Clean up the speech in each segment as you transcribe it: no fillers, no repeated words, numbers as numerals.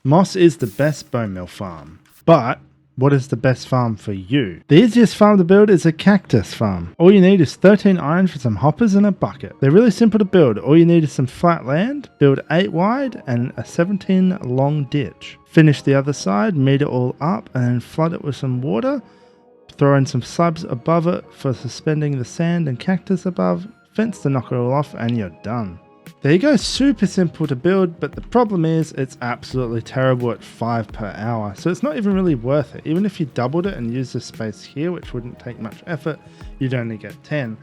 Moss is the best bone meal farm, but what is the best farm for you? The easiest farm to build is a cactus farm. All you need is 13 iron for some hoppers and a bucket. They're really simple to build. All you need is some flat land, build 8 wide and a 17 long ditch. Finish the other side, meet it all up and then flood it with some water. Throw in some slabs above it for suspending the sand and cactus above. Fence to knock it all off and you're done. There you go, super simple to build, but the problem is it's absolutely terrible at 5 per hour, so it's not even really worth it. Even if you doubled it and used the space here, which wouldn't take much effort, you'd only get 10.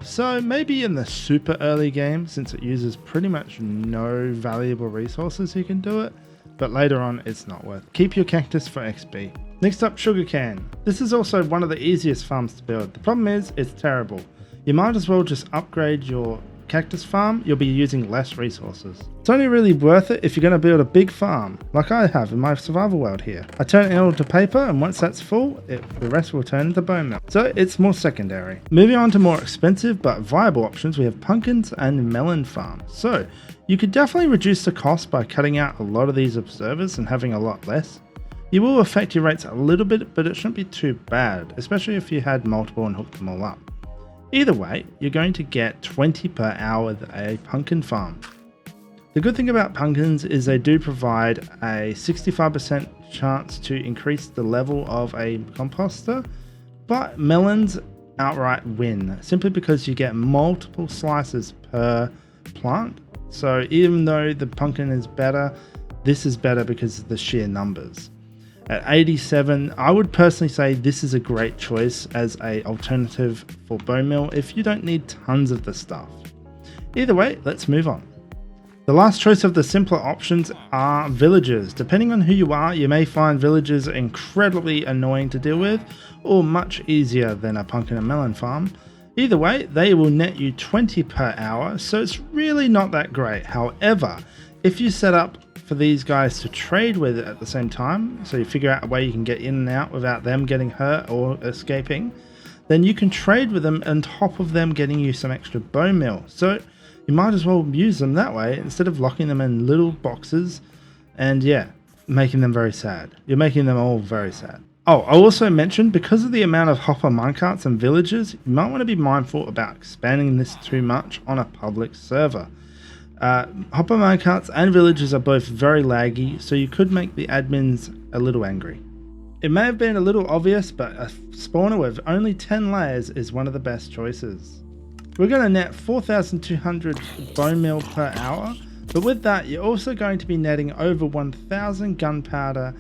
So maybe in the super early game, since it uses pretty much no valuable resources, you can do it, but later on it's not worth it. Keep your cactus for XP. Next up, sugarcane. This is also one of the easiest farms to build. The problem is it's terrible. You might as well just upgrade your cactus farm, you'll be using less resources. It's only really worth it if you're going to build a big farm, like I have in my survival world here. I turn it into paper, and once that's full, the rest will turn into bone meal. So it's more secondary. Moving on to more expensive but viable options, we have pumpkins and melon farms. So you could definitely reduce the cost by cutting out a lot of these observers and having a lot less. You will affect your rates a little bit, but it shouldn't be too bad, especially if you had multiple and hooked them all up. Either way, you're going to get 20 per hour with a pumpkin farm. The good thing about pumpkins is they do provide a 65% chance to increase the level of a composter, but melons outright win, simply because you get multiple slices per plant. So even though the pumpkin is better, this is better because of the sheer numbers. At 87, I would personally say this is a great choice as an alternative for bone meal if you don't need tons of the stuff. Either way, let's move on. The last choice of the simpler options are villagers. Depending on who you are, you may find villagers incredibly annoying to deal with or much easier than a pumpkin and melon farm. Either way, they will net you 20 per hour, so it's really not that great. However, if you set up for these guys to trade with it at the same time, so you figure out a way you can get in and out without them getting hurt or escaping, then you can trade with them on top of them getting you some extra bone meal. So you might as well use them that way instead of locking them in little boxes and making them very sad. You're making them all very sad. Oh, I also mentioned, because of the amount of hopper minecarts and villagers, you might want to be mindful about expanding this too much on a public server. Hopper minecarts and villagers are both very laggy, so you could make the admins a little angry. It may have been a little obvious, but a spawner with only 10 layers is one of the best choices. We're going to net 4,200 bone meal per hour, but with that you're also going to be netting over 1,000 gunpowder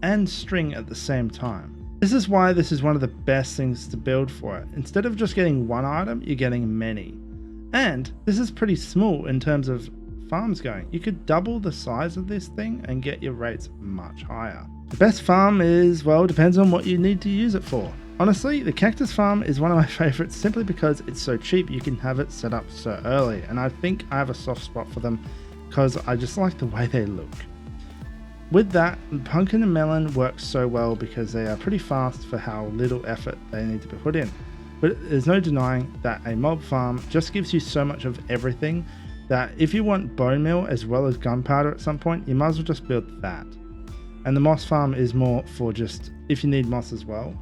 and string at the same time. This is why this is one of the best things to build for it. Instead of just getting one item, you're getting many. And this is pretty small in terms of farms going. You could double the size of this thing and get your rates much higher. The best farm is, well, depends on what you need to use it for. Honestly, the cactus farm is one of my favorites simply because it's so cheap. You can have it set up so early, and I think I have a soft spot for them because I just like the way they look. With that, pumpkin and melon work so well because they are pretty fast for how little effort they need to be put in. But there's no denying that a mob farm just gives you so much of everything that if you want bone meal as well as gunpowder at some point, you might as well just build that. And the moss farm is more for just if you need moss as well.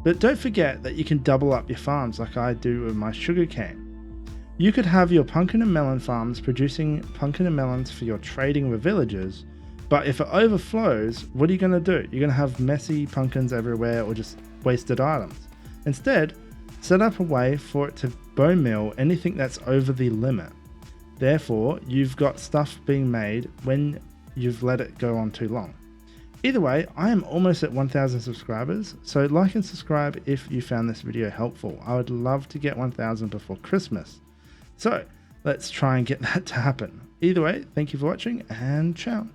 But don't forget that you can double up your farms like I do with my sugarcane. You could have your pumpkin and melon farms producing pumpkin and melons for your trading with villagers, but if it overflows, what are you going to do? You're going to have messy pumpkins everywhere or just wasted items. Instead, set up a way for it to bone meal anything that's over the limit. Therefore, you've got stuff being made when you've let it go on too long. Either way, I am almost at 1,000 subscribers, so like and subscribe if you found this video helpful. I would love to get 1,000 before Christmas. So let's try and get that to happen. Either way, thank you for watching and ciao.